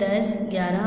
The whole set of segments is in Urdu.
10, 11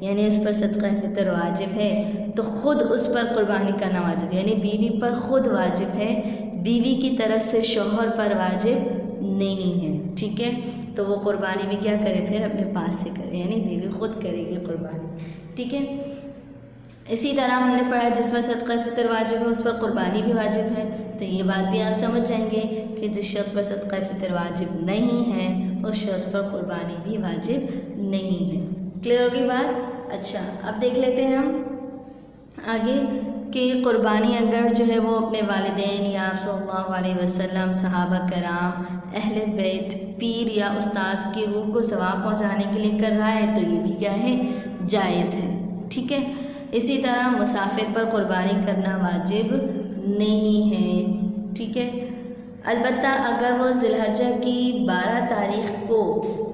یعنی اس پر صدقہ فطر واجب ہے تو خود اس پر قربانی کرنا واجب ہے، یعنی بیوی پر خود واجب ہے، بیوی کی طرف سے شوہر پر واجب نہیں ہے، ٹھیک ہے؟ تو وہ قربانی بھی کیا کرے پھر اپنے پاس سے کرے، یعنی بیوی خود کرے گی قربانی، ٹھیک ہے؟ اسی طرح ہم نے پڑھا جس پر صدقہ فطر واجب ہے اس پر قربانی بھی واجب ہے، تو یہ بات بھی آپ سمجھ جائیں گے کہ جس شخص پر صدقہ فطر واجب نہیں ہے اس شخص پر قربانی بھی واجب نہیں ہے۔ کلیئر ہوگی بات؟ اچھا، اب دیکھ لیتے ہیں ہم آگے کہ قربانی اگر جو ہے وہ اپنے والدین یا آپ صلی اللہ علیہ وسلم، صحابہ کرام، اہل بیت، پیر یا استاد کی روح کو ثواب پہنچانے کے لیے کر رہا ہے تو یہ بھی کیا ہے؟ جائز ہے، ٹھیک ہے؟ اسی طرح مسافر پر قربانی کرنا واجب نہیں ہے، ٹھیک ہے؟ البتہ اگر وہ ذی الحجہ کی 12 تاریخ کو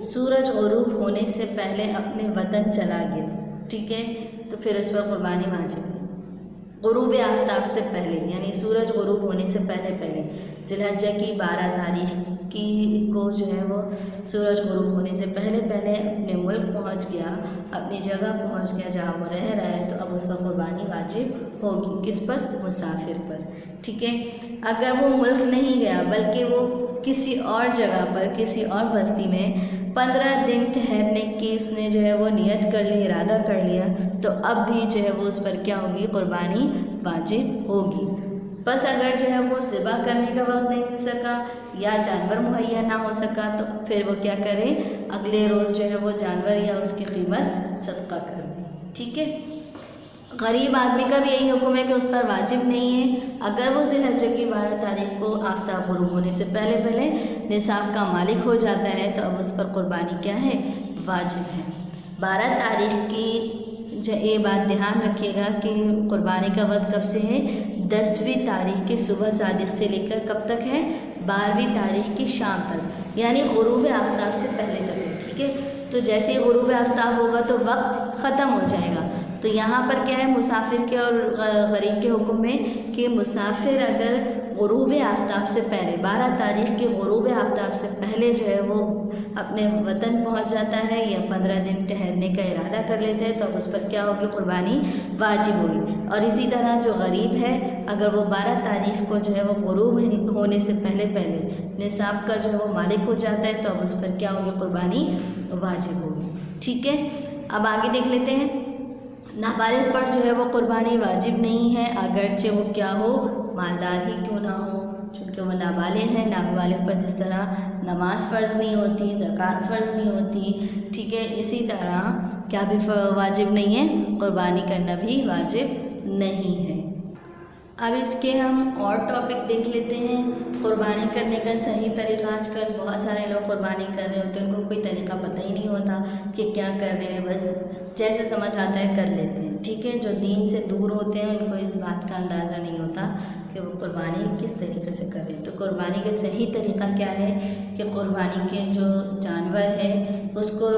سورج غروب ہونے سے پہلے اپنے وطن چلا گیا، ٹھیک ہے، تو پھر اس پر قربانی واجب ہے۔ غروب آفتاب سے پہلے، یعنی سورج غروب ہونے سے پہلے ذی الحجہ کی 12 تاریخ کو جو ہے وہ سورج غروب ہونے سے پہلے اپنے ملک پہنچ گیا، اپنی جگہ پہنچ گیا جہاں وہ رہ رہا ہے، تو اب اس پر قربانی واجب ہوگی۔ کس پر؟ مسافر پر، ٹھیک ہے؟ اگر وہ ملک نہیں گیا بلکہ وہ کسی اور جگہ پر، کسی اور بستی میں 15 دن ٹھہرنے کی اس نے جو ہے وہ نیت کر لی، ارادہ کر لیا، تو اب بھی جو ہے وہ اس پر کیا ہوگی؟ قربانی واجب ہوگی۔ بس اگر جو ہے وہ ذبح کرنے کا وقت نہیں مل سکا یا جانور مہیا نہ ہو سکا تو پھر وہ کیا کرے؟ اگلے روز جو ہے وہ جانور یا اس کی قیمت صدقہ کر دے، ٹھیک ہے؟ غریب آدمی کا بھی یہی حکم ہے کہ اس پر واجب نہیں ہے، اگر وہ ذی الحجہ کی 12 تاریخ کو آفتاب غروب ہونے سے پہلے نصاب کا مالک ہو جاتا ہے تو اب اس پر قربانی کیا ہے؟ واجب ہے۔ 12 تاریخ کی یہ بات دھیان رکھیے گا کہ قربانی کا وقت کب سے ہے؟ 10ویں تاریخ کی صبح صادق سے لے کر کب تک ہے؟ 12ویں تاریخ کی شام تک، یعنی غروب آفتاب سے پہلے تک ہے، ٹھیک ہے؟ تو جیسے ہی غروب آفتاب ہوگا تو وقت ختم ہو جائے گا۔ تو یہاں پر کیا ہے مسافر کے اور غریب کے حکم میں کہ مسافر اگر غروب آفتاب سے پہلے 12 تاریخ کے غروب آفتاب سے پہلے جو ہے وہ اپنے وطن پہنچ جاتا ہے یا 15 دن ٹھہرنے کا ارادہ کر لیتے ہیں تو اب اس پر کیا ہوگی؟ قربانی واجب ہوگی۔ اور اسی طرح جو غریب ہے اگر وہ 12 تاریخ کو جو ہے وہ غروب ہونے سے پہلے نصاب کا جو ہے وہ مالک ہو جاتا ہے تو اب اس پر کیا ہوگی؟ قربانی واجب ہوگی، ٹھیک ہے؟ اب آگے دیکھ لیتے ہیں نابالغ پر جو ہے وہ قربانی واجب نہیں ہے، اگرچہ وہ کیا ہو؟ مالدار ہی کیوں نہ ہو، چونکہ وہ نابالغ ہے۔ نابالغ پر جس طرح نماز فرض نہیں ہوتی، زکوٰۃ فرض نہیں ہوتی، ٹھیک ہے، اسی طرح کیا بھی واجب نہیں ہے؟ قربانی کرنا بھی واجب نہیں ہے۔ اب اس کے ہم اور ٹاپک دیکھ لیتے ہیں۔ قربانی کرنے کا صحیح طریقہ، آج کل بہت سارے لوگ قربانی کر رہے ہوتے ہیں، ان کو کوئی طریقہ پتہ ہی نہیں ہوتا کہ کیا کر رہے ہیں، بس جیسے سمجھ آتا ہے کر لیتے ہیں، ٹھیک ہے؟ جو دین سے دور ہوتے ہیں ان کو اس بات کا اندازہ نہیں ہوتا کہ وہ قربانی کس طریقے سے کریں۔ تو قربانی کا صحیح طریقہ کیا ہے کہ قربانی کے جو جانور ہے اس کو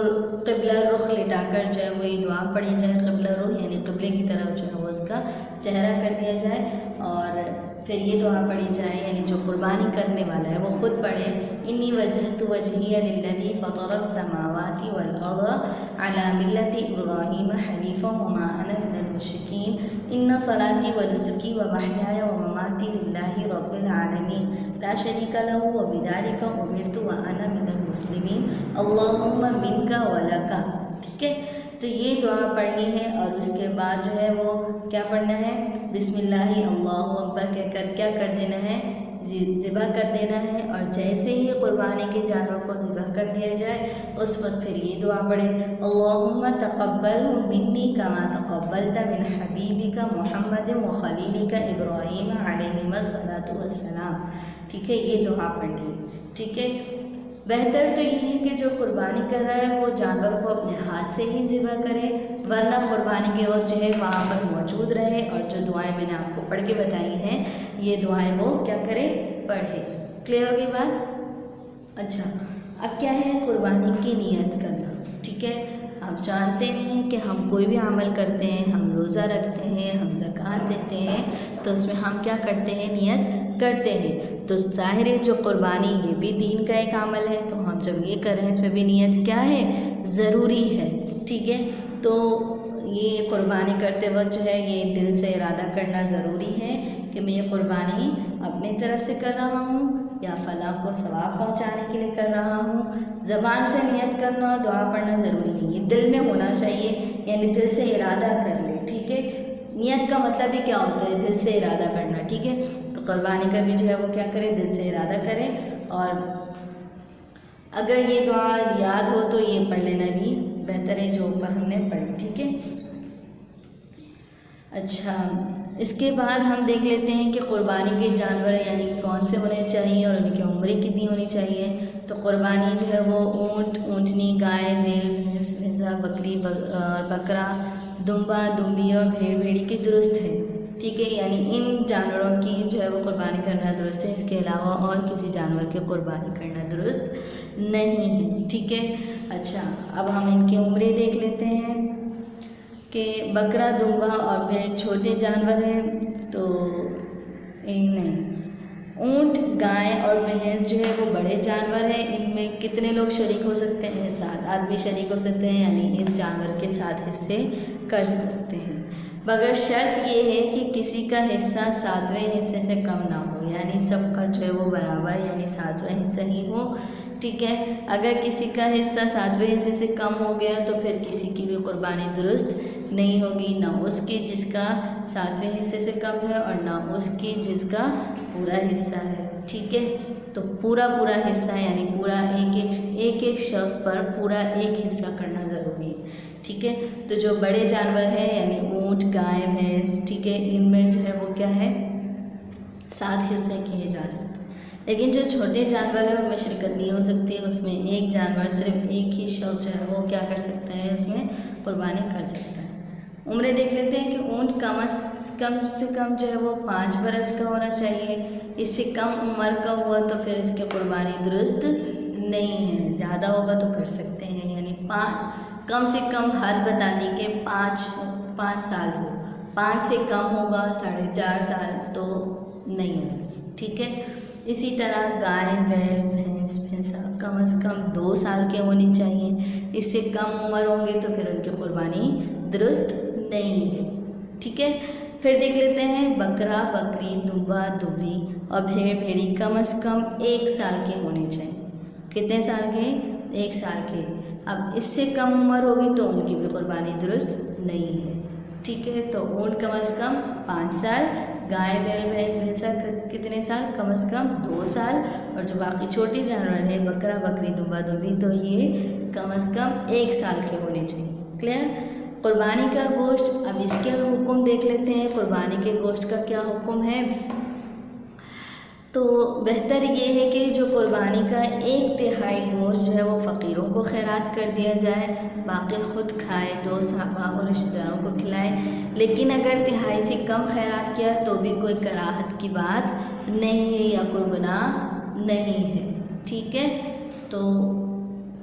قبلہ رخ لٹا کر جو ہے وہ یہ دعا پڑھی جائے، قبلہ رخ یعنی قبلے کی طرف جو ہے وہ اس کا چہرہ کر دیا جائے، اور پھر یہ دعا پڑھی جائے، یعنی جو قربانی کرنے والا ہے وہ خود پڑھے، انی وجہت وجہی للذی فطر السماوات والارض علی ملت ابراہیم حنیفا وما انا من المشرکین ان صلاتی ونسکی ومحیای ومماتی للہ رب العالمین لا شریک لہ وبذلک امرت وانا من المسلمین اللہم منک ولک، ٹھیک ہے؟ تو یہ دعا پڑھنی ہے، اور اس کے بعد جو ہے وہ کیا پڑھنا ہے؟ بسم اللہ اللہ اکبر کہہ کر کیا کر دینا ہے؟ ذبح کر دینا ہے، اور جیسے ہی قربانی کے جانور کو ذبح کر دیا جائے اس وقت پھر یہ دعا پڑھے، اللہم تقبل منی کما تقبلت من حبیبک محمد وخلیلک ابراہیم علیہم الصلاۃ والسلام، ٹھیک ہے؟ یہ دعا پڑھنی ہے، ٹھیک ہے؟ بہتر تو یہ ہے کہ جو قربانی کر رہا ہے وہ جانور کو اپنے ہاتھ سے ہی ذبح کرے، ورنہ قربانی کے وقت جو ہے وہاں پر موجود رہے اور جو دعائیں میں نے آپ کو پڑھ کے بتائی ہیں یہ دعائیں وہ کیا کرے؟ پڑھے۔ کلیئر ہوگی بات؟ اچھا، اب کیا ہے؟ قربانی کی نیت کرنا، ٹھیک ہے؟ آپ جانتے ہیں کہ ہم کوئی بھی عمل کرتے ہیں، ہم روزہ رکھتے ہیں، ہم زکوٰۃ دیتے ہیں، تو اس میں ہم کیا کرتے ہیں؟ نیت کرتے ہیں۔ تو ظاہر ہے جو قربانی یہ بھی دین کا ایک عمل ہے، تو ہم جب یہ کر رہے ہیں اس میں بھی نیت کیا ہے؟ ضروری ہے، ٹھیک ہے؟ تو یہ قربانی کرتے وقت جو ہے یہ دل سے ارادہ کرنا ضروری ہے کہ میں یہ قربانی اپنی طرف سے کر رہا ہوں یا فلاں کو ثواب پہنچانے کے لیے کر رہا ہوں۔ زبان سے نیت کرنا اور دعا پڑھنا ضروری نہیں ہے، دل میں ہونا چاہیے، یعنی دل سے ارادہ کر لے، ٹھیک ہے۔ نیت کا مطلب ہی کیا ہوتا ہے؟ دل سے ارادہ کرنا، ٹھیک ہے۔ تو قربانی کا بھی جو ہے وہ کیا کرے؟ دل سے ارادہ کرے، اور اگر یہ دعا یاد ہو تو یہ پڑھ لینا بھی بہتر ہے جو اوپر ہم نے پڑھی، ٹھیک ہے۔ اچھا، اس کے بعد ہم دیکھ لیتے ہیں کہ قربانی کے جانور یعنی کون سے ہونے چاہیے اور ان کی عمریں کتنی ہونی چاہیے۔ تو قربانی جو ہے وہ اونٹ، اونٹنی، گائے، بھیڑ، بھینس، بھینسا، بکری اور بکرا، دمبا، دمبی اور بھیڑ بھیڑی کی درست ہے، ٹھیک ہے۔ یعنی ان جانوروں کی جو ہے وہ قربانی کرنا درست ہے، اس کے علاوہ اور کسی جانور کی قربانی کرنا درست نہیں ہے، ٹھیک ہے۔ اچھا، اب ہم ان کی عمریں دیکھ لیتے ہیں کہ بکرا، دمبا اور بھیڑ چھوٹے جانور ہیں تو نہیں، اونٹ، گائے اور بھینس جو ہے وہ بڑے جانور ہیں۔ ان میں کتنے لوگ شریک ہو سکتے ہیں؟ 7 آدمی شریک ہو سکتے ہیں، یعنی اس جانور کے 7 حصے کر سکتے ہیں، مگر شرط یہ ہے کہ کسی کا حصہ 7ویں حصے سے کم نہ ہو، یعنی سب کا جو ہے وہ برابر یعنی 7واں حصہ ہی ہو، ٹھیک ہے۔ اگر کسی کا حصہ 7ویں حصے سے کم ہو گیا تو پھر کسی کی بھی قربانی درست نہیں ہوگی، نہ اس کی جس کا 7ویں حصے سے کم ہے اور نہ اس کی جس کا پورا حصہ ہے، ٹھیک ہے۔ تو پورا حصہ یعنی پورا ایک شخص پر پورا ایک حصہ کرنا ضروری ہے، ٹھیک ہے۔ تو جو بڑے جانور ہیں یعنی اونٹ، گائے، بھینس، ٹھیک ہے، ان میں جو ہے وہ کیا ہے 7 حصے کیے جا سکتے ہیں، لیکن جو چھوٹے جانور ہیں ان میں شرکت نہیں ہو سکتی، اس میں ایک جانور صرف ایک ہی شخص جو ہے وہ کیا کر سکتا ہے، اس میں قربانی کر سکتا ہے۔ عمریں دیکھ لیتے ہیں کہ اونٹ کم سے کم جو ہے وہ 5 برس کا ہونا چاہیے، اس سے کم عمر کا ہوا تو پھر اس کی قربانی درست نہیں ہے، زیادہ ہوگا تو کر سکتے ہیں، یعنی کم سے کم حد بتا دی کہ 5 سال ہو، 5 سے کم ہوگا 4.5 سال تو نہیں ہوگی، ٹھیک ہے۔ اسی طرح گائے، بیل، بھینس، بھینسا کم از کم 2 سال کے ہونے چاہیے، اس سے کم عمر ہوں گے تو پھر ان کی قربانی درست نہیں ہے، ٹھیک ہے۔ پھر دیکھ لیتے ہیں بکرا، بکری، دمبا، دمبی اور بھیڑ بھیڑی کم از کم 1 سال کے ہونے چاہیے۔ کتنے سال کے؟ 1 سال کے۔ اب اس سے کم عمر ہوگی تو ان کی بھی قربانی درست نہیں ہے، ٹھیک ہے۔ تو اونٹ کم از کم 5 سال، گائے، بیل، بھینس، بھینسا کتنے سال؟ کم از کم 2 سال، اور جو باقی چھوٹے جانور ہیں بکرا، بکری، دمبا، دمبی تو یہ کم از کم 1 سال کے ہونے چاہیے، کلیئر۔ قربانی کا گوشت، اب اس کے حکم دیکھ لیتے ہیں، قربانی کے گوشت کا کیا حکم ہے۔ تو بہتر یہ ہے کہ جو قربانی کا 1/3 گوشت جو ہے وہ فقیروں کو خیرات کر دیا جائے، باقی خود کھائے، دوست احباب اور رشتہ داروں کو کھلائے، لیکن اگر 1/3 سے کم خیرات کیا تو بھی کوئی کراہت کی بات نہیں ہے یا کوئی گناہ نہیں ہے، ٹھیک ہے۔ تو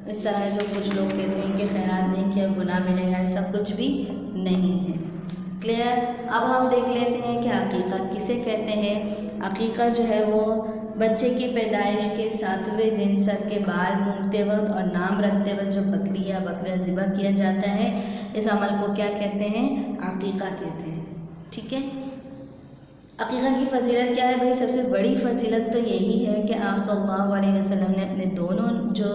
اس طرح جو کچھ لوگ کہتے ہیں کہ خیرات نہیں کیا گناہ ملے گا، ایسا کچھ بھی نہیں ہے، کلیئر۔ اب ہم دیکھ لیتے ہیں کہ عقیقہ کسے کہتے ہیں۔ عقیقہ جو ہے وہ بچے کی پیدائش کے 7ویں دن سر کے بال مونڈتے وقت اور نام رکھتے وقت جو بکری یا بکرا ذبح کیا جاتا ہے، اس عمل کو کیا کہتے ہیں؟ عقیقہ کہتے ہیں، ٹھیک ہے۔ عقیقہ کی فضیلت کیا ہے بھائی؟ سب سے بڑی فضیلت تو یہی ہے کہ آپ صلی اللہ علیہ وسلم نے اپنے دونوں جو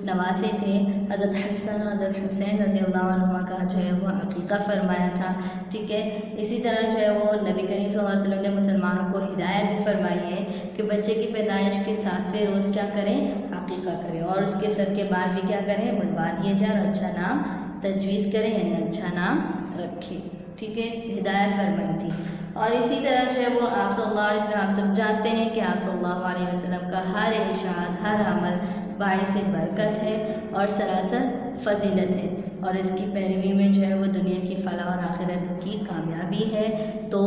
نواسے تھے حضرت حسن اور حضرت حسین رضی اللہ عنہما کا جو ہے وہ عقیقہ فرمایا تھا، ٹھیک ہے۔ اسی طرح جو ہے وہ نبی کریم صلی اللہ علیہ وسلم نے مسلمانوں کو ہدایت بھی فرمائی ہے کہ بچے کی پیدائش کے 7ویں روز کیا کریں؟ عقیقہ کریں، اور اس کے سر کے بال بھی کیا کریں؟ منڈوا دیے جائیں اور اچھا نام تجویز کریں، یعنی اچھا نام رکھیں، ٹھیک ہے، ہدایت فرمائی تھی۔ اور اسی طرح جو ہے وہ آپ صلی اللہ علیہ وسلم، آپ سب جانتے ہیں کہ آپ صلی اللہ علیہ وسلم کا ہر ارشاد، ہر عمل باعث برکت ہے اور سراسر فضیلت ہے، اور اس کی پیروی میں جو ہے وہ دنیا کی فلاح اور آخرت کی کامیابی ہے۔ تو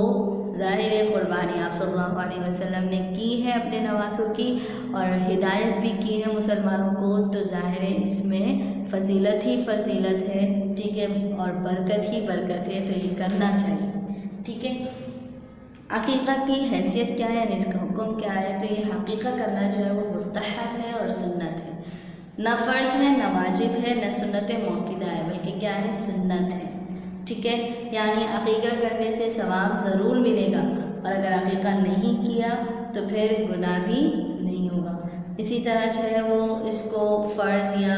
ظاہر قربانی آپ صلی اللہ علیہ وسلم نے کی ہے اپنے نواسوں کی، اور ہدایت بھی کی ہے مسلمانوں کو، تو ظاہر اس میں فضیلت ہی فضیلت ہے، ٹھیک ہے، اور برکت ہی برکت ہے، تو یہ کرنا چاہیے، ٹھیک ہے۔ عقیقہ کی حیثیت کیا ہے، یعنی اس کا حکم کیا ہے؟ تو یہ عقیقہ کرنا جو ہے وہ مستحب ہے اور سنت ہے، نہ فرض ہے، نہ واجب ہے، نہ سنت موقدہ ہے، بلکہ کیا ہے؟ سنت ہے، ٹھیک ہے، یعنی عقیقہ کرنے سے ثواب ضرور ملے گا، اور اگر عقیقہ نہیں کیا تو پھر گناہ بھی نہیں ہوگا۔ اسی طرح جو ہے وہ اس کو فرض یا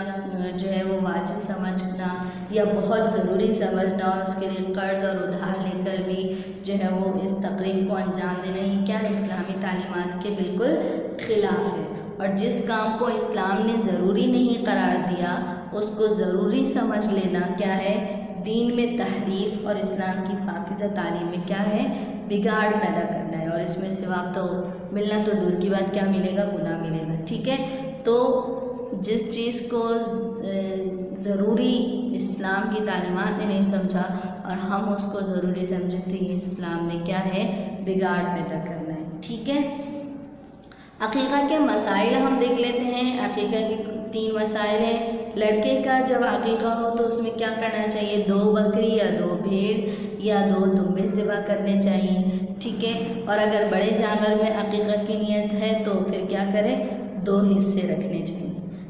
جو ہے وہ واجب سمجھنا یا بہت ضروری سمجھنا، اور اس کے لیے قرض اور ادھار لے کر بھی جو ہے وہ اس تقریب کو انجام دینا، یہ کیا اسلامی تعلیمات کے بالکل خلاف ہے۔ اور جس کام کو اسلام نے ضروری نہیں قرار دیا اس کو ضروری سمجھ لینا کیا ہے، دین میں تحریف اور اسلام کی پاکیزہ تعلیم میں کیا ہے، بگاڑ پیدا کرنا ہے، اور اس میں ثواب تو ملنا تو دور کی بات، کیا ملے گا، گناہ ملے گا۔ ٹھیک ہے، تو جس چیز کو ضروری اسلام کی تعلیمات نے نہیں سمجھا اور ہم اس کو ضروری سمجھے تو یہ اسلام میں کیا ہے، بگاڑ پیدا کرنا ہے۔ ٹھیک ہے، عقیقہ کے مسائل ہم دیکھ لیتے ہیں۔ عقیقہ کے 3 مسائل ہیں۔ لڑکے کا جب عقیقہ ہو تو اس میں کیا کرنا چاہیے، 2 بکری یا 2 بھیڑ یا 2 دمبے ذبح کرنے چاہیے۔ ٹھیک ہے، اور اگر بڑے جانور میں عقیقہ کی نیت ہے تو پھر کیا کریں، 2 حصے رکھنے چاہیے۔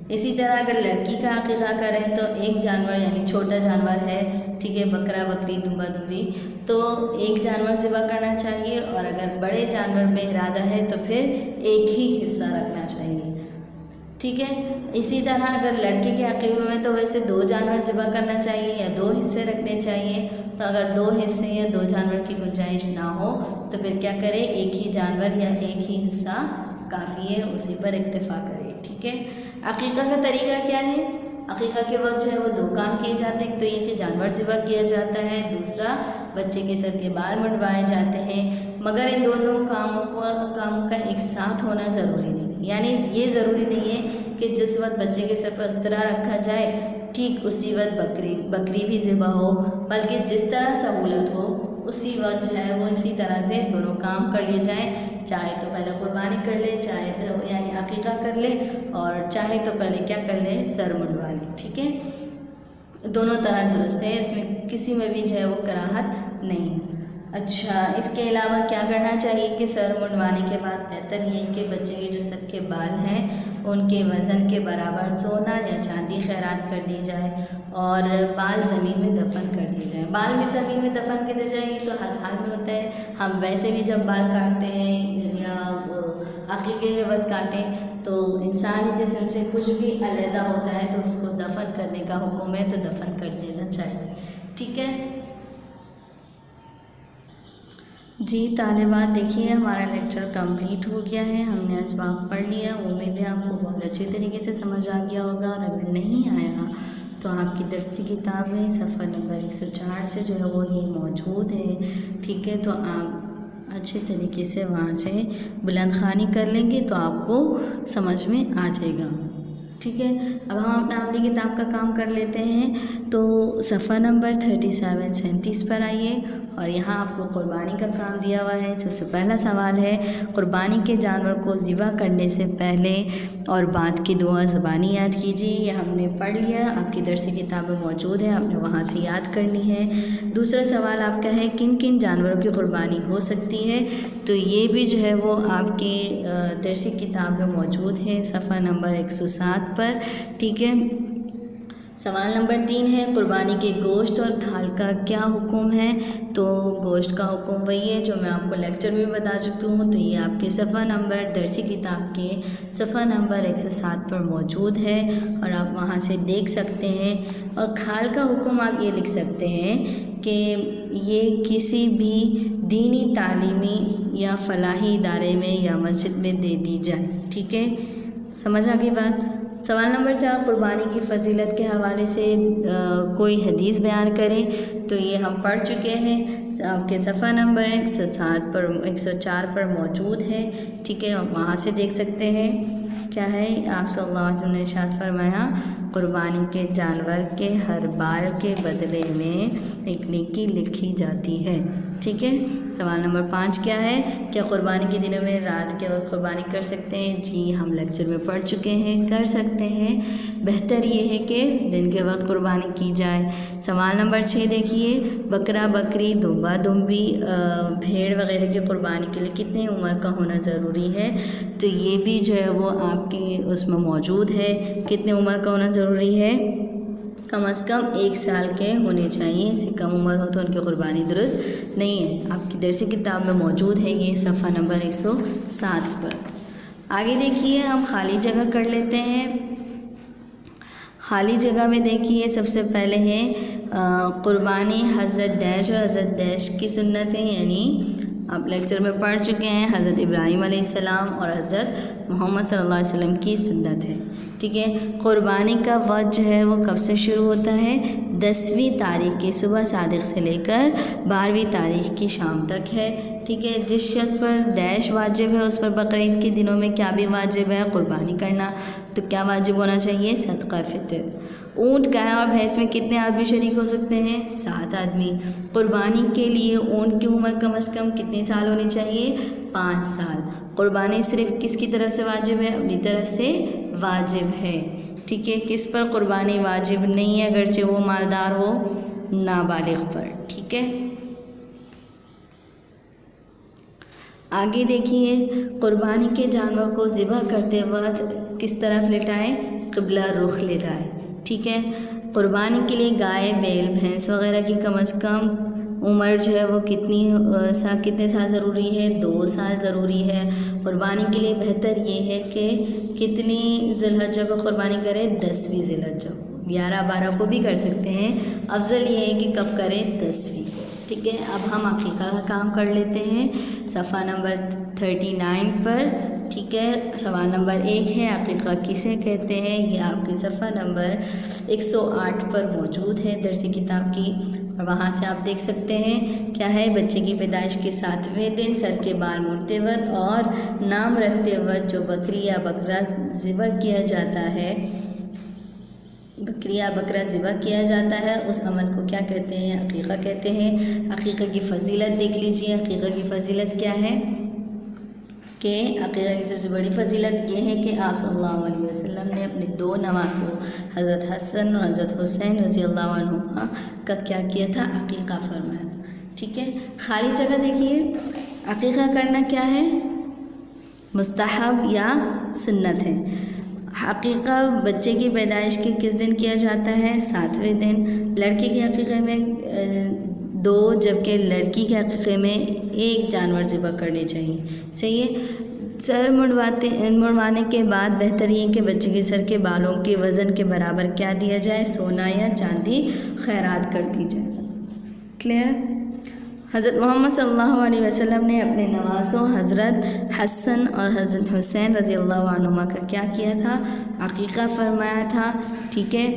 اسی طرح اگر لڑکی کا عقیقہ کریں تو 1 جانور یعنی چھوٹا جانور ہے، ٹھیک ہے، بکرا بکری دمبا دمبی، تو 1 جانور ذبح کرنا چاہیے، اور اگر بڑے جانور میں ارادہ ہے تو پھر 1 ہی حصہ رکھنا چاہیے۔ ٹھیک ہے، اسی طرح اگر لڑکے کے عقیقے میں تو ویسے 2 جانور ذبح کرنا چاہیے یا 2 حصے رکھنے چاہیے، تو اگر 2 حصے یا 2 جانور کی گنجائش نہ ہو تو پھر کیا کرے، 1 ہی جانور یا 1 ہی حصہ کافی ہے، اسی پر اکتفا کرے۔ ٹھیک ہے، عقیقہ کا طریقہ کیا ہے، عقیقہ کے وقت جو ہے وہ 2 کام کیے جاتے ہیں، تو یہ کہ جانور ذبح کیا جاتا ہے، دوسرا بچے کے سر کے بال منڈوائے جاتے ہیں، مگر ان دونوں کاموں کا ایک ساتھ ہونا ضروری نہیں ہے، یعنی یہ ضروری نہیں ہے کہ جس وقت بچے کے سر پر استرا رکھا جائے ٹھیک اسی وقت بکری بھی ذبح ہو، بلکہ جس طرح سہولت ہو اسی وقت جو ہے وہ اسی طرح سے دونوں کام کر لیے جائیں، چاہے تو پہلے قربانی کر لے، چاہے یعنی عقیقہ کر لے، اور چاہے تو پہلے کیا کر لے، سر منڈوا لے۔ ٹھیک ہے، دونوں طرح درست ہے، اس میں کسی میں بھی جو ہے وہ کراہت نہیں ہے۔ اچھا، اس کے علاوہ کیا کرنا چاہیے کہ سر منڈوانے کے بعد بہتر یہ ہے کہ بچے کے جو سر کے بال ہیں ان کے وزن کے برابر سونا یا چاندی خیرات کر دی جائے، اور بال زمین میں دفن کر دیے جائیں۔ بال بھی زمین میں دفن کر دیے جائیں، یہ تو ہر حال میں ہوتا ہے، ہم ویسے بھی جب بال کاٹتے ہیں یا عقیقے کے وقت کاٹیں تو انسانی جسم سے کچھ بھی علیحدہ ہوتا ہے تو اس کو دفن کرنے کا حکم ہے، تو دفن کر دینا چاہیے۔ ٹھیک ہے جی طالبات، دیکھیے ہمارا لیکچر کمپلیٹ ہو گیا ہے، ہم نے اسباق پڑھ لیا، امید ہے آپ کو بہت اچھی طریقے سے سمجھ آ گیا ہوگا، اور اگر نہیں آیا تو آپ کی درسی کتاب میں صفحہ نمبر 104 سے جو ہے وہ یہ موجود ہے۔ ٹھیک ہے، تو آپ اچھے طریقے سے وہاں سے بلند خوانی کر لیں گے تو آپ کو سمجھ میں آ جائے گا۔ ٹھیک ہے، اب ہم اپنی کتاب کا کام کر لیتے ہیں، تو صفحہ نمبر 37 پر آئیے، اور یہاں آپ کو قربانی کا کام دیا ہوا ہے۔ سب سے پہلا سوال ہے، قربانی کے جانور کو ذبح کرنے سے پہلے اور بعد کی دعا زبانی یاد کیجیے۔ یہ ہم نے پڑھ لیا، آپ کی درسی کتاب میں موجود ہے، آپ نے وہاں سے یاد کرنی ہے۔ دوسرا سوال آپ کا ہے، کن کن جانوروں کی قربانی ہو سکتی ہے، تو یہ بھی جو ہے وہ آپ کی درسی کتاب میں موجود ہے، صفحہ نمبر 107 پر۔ ٹھیک ہے، سوال نمبر 3 ہے، قربانی کے گوشت اور کھال کا کیا حکم ہے، تو گوشت کا حکم وہی ہے جو میں آپ کو لیکچر میں بتا چکی ہوں، تو یہ آپ کے صفحہ نمبر درسی کتاب کے صفحہ نمبر 107 پر موجود ہے، اور آپ وہاں سے دیکھ سکتے ہیں۔ اور کھال کا حکم آپ یہ لکھ سکتے ہیں کہ یہ کسی بھی دینی تعلیمی یا فلاحی ادارے میں یا مسجد میں دے دی جائے۔ ٹھیک ہے، سمجھ آ گئی بات۔ سوال نمبر 4، قربانی کی فضیلت کے حوالے سے کوئی حدیث بیان کریں، تو یہ ہم پڑھ چکے ہیں، آپ کے صفحہ نمبر 104 پر موجود ہے۔ ٹھیک ہے، وہاں سے دیکھ سکتے ہیں۔ کیا ہے، آپ صلی اللہ علیہ وسلم نے ارشاد فرمایا، قربانی کے جانور کے ہر بال کے بدلے میں ایک نیکی لکھی جاتی ہے۔ ٹھیک ہے، سوال نمبر 5 کیا ہے، کیا قربانی کے دنوں میں رات کے وقت قربانی کر سکتے ہیں؟ جی ہم لیکچر میں پڑھ چکے ہیں، کر سکتے ہیں، بہتر یہ ہے کہ دن کے وقت قربانی کی جائے۔ سوال نمبر 6 دیکھیے، بکرا بکری دمبا دمبی بھیڑ وغیرہ کی قربانی کے لیے کتنے عمر کا ہونا ضروری ہے، تو یہ بھی جو ہے وہ آپ کے اس میں موجود ہے، کتنے عمر کا ہونا ضروری ہے، کم از کم 1 سال کے ہونے چاہیے، اس سے کم عمر ہو تو ان کی قربانی درست نہیں ہے۔ آپ کی درسی کتاب میں موجود ہے یہ صفحہ نمبر 107 پر۔ آگے دیکھیے ہم خالی جگہ کر لیتے ہیں۔ خالی جگہ میں دیکھیے سب سے پہلے ہے قربانی حضرت ڈیش اور حضرت ڈیش کی سنتیں، یعنی آپ لیکچر میں پڑھ چکے ہیں حضرت ابراہیم علیہ السلام اور حضرت محمد صلی اللہ علیہ وسلم کی سنت ہے، ٹھیک ہے۔ قربانی کا وقت جو ہے وہ کب سے شروع ہوتا ہے؟ 10ویں تاریخ کی صبح صادق سے لے کر 12ویں تاریخ کی شام تک ہے، ٹھیک ہے۔ جس شخص پر ڈیش واجب ہے اس پر بقرعید کے دنوں میں کیا بھی واجب ہے؟ قربانی کرنا۔ تو کیا واجب ہونا چاہیے؟ صدقہ فطر۔ اونٹ، گائے اور بھینس میں کتنے آدمی شریک ہو سکتے ہیں؟ 7 آدمی۔ قربانی کے لیے اونٹ کی عمر کم از کم کتنے سال ہونی چاہیے؟ 5 سال۔ قربانی صرف کس کی طرف سے واجب ہے؟ اپنی طرف سے واجب ہے، ٹھیک ہے۔ کس پر قربانی واجب نہیں ہے اگرچہ وہ مالدار ہو؟ نابالغ پر، ٹھیک ہے۔ آگے دیکھیے قربانی کے جانور کو ذبح کرتے وقت کس طرف لٹائیں؟ قبلہ رخ لٹائیں، ٹھیک ہے۔ قربانی کے لیے گائے، بیل، بھینس وغیرہ کی کم از کم عمر جو ہے وہ کتنے سال ضروری ہے؟ 2 سال ضروری ہے۔ قربانی کے لیے بہتر یہ ہے کہ کتنی ذی الحجہ کو قربانی کریں؟ 10ویں ذی الحجہ کو، 11 12 کو بھی کر سکتے ہیں، افضل یہ ہے کہ کب کریں؟ 10ویں کو، ٹھیک ہے۔ اب ہم عقیقہ کا کام کر لیتے ہیں صفحہ نمبر 39 پر، ٹھیک ہے۔ سوال نمبر 1 ہے عقیقہ کسے کہتے ہیں؟ یہ آپ کی صفحہ نمبر 108 پر موجود ہے درسی کتاب کی، اور وہاں سے آپ دیکھ سکتے ہیں کیا ہے؟ بچے کی پیدائش کے 7ویں دن سر کے بال مڑتے وقت اور نام رکھتے وقت جو بکری یا بکرا ذبح کیا جاتا ہے، بکری یا بکرا ذبح کیا جاتا ہے، اس عمل کو کیا کہتے ہیں؟ عقیقہ کہتے ہیں۔ عقیقہ کی فضیلت دیکھ لیجئے۔ عقیقہ کی فضیلت کیا ہے کہ عقیقہ کی سب سے بڑی فضیلت یہ ہے کہ آپ صلی اللہ علیہ وسلم نے اپنے 2 نواسوں حضرت حسن اور حضرت حسین رضی اللہ عنہما کا کیا کیا تھا؟ عقیقہ فرمایا، ٹھیک ہے۔ خالی جگہ دیکھیے، عقیقہ کرنا کیا ہے؟ مستحب یا سنت ہے۔ عقیقہ بچے کی پیدائش کے کس دن کیا جاتا ہے؟ 7ویں دن۔ لڑکے کے عقیقے میں 2 جبکہ لڑکی کے عقیقے میں 1 جانور ذبح کرنے چاہیے، صحیح ہے۔ سر مڑوانے کے بعد بہتر یہ کہ بچے کے سر کے بالوں کے وزن کے برابر کیا دیا جائے؟ سونا یا چاندی خیرات کر دی جائے، کلیئر۔ حضرت محمد صلی اللہ علیہ وسلم نے اپنے نواسوں حضرت حسن اور حضرت حسین رضی اللہ عنہما کا کیا کیا تھا؟ عقیقہ فرمایا تھا، ٹھیک ہے۔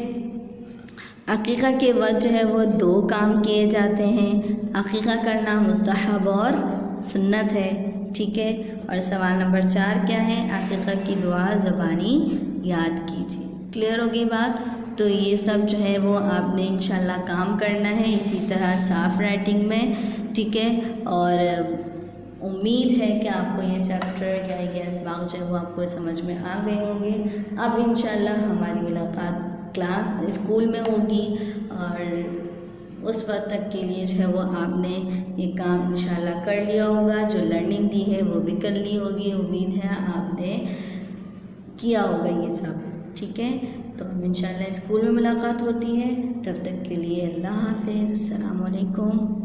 عقیقہ کے وقت جو ہے وہ 2 کام کیے جاتے ہیں، عقیقہ کرنا مستحب اور سنت ہے، ٹھیک ہے۔ اور سوال نمبر 4 کیا ہے؟ عقیقہ کی دعا زبانی یاد کیجیے، کلیئر ہوگی بات؟ تو یہ سب جو ہے وہ آپ نے انشاءاللہ کام کرنا ہے اسی طرح صاف رائٹنگ میں، ٹھیک ہے۔ اور امید ہے کہ آپ کو یہ چیپٹر یا یہ اسباق جو ہے وہ آپ کو سمجھ میں آ گئے ہوں گے۔ اب انشاءاللہ ہماری ملاقات کلاس اسکول میں ہوگی، اور اس وقت تک کے لیے جو ہے وہ آپ نے یہ کام انشاءاللہ کر لیا ہوگا، جو لرننگ دی ہے وہ بھی کر لی ہوگی، امید ہے آپ نے کیا ہوگا یہ سب، ٹھیک ہے۔ تو ہم انشاءاللہ اسکول میں ملاقات ہوتی ہے، تب تک کے لیے اللہ حافظ، السلام علیکم۔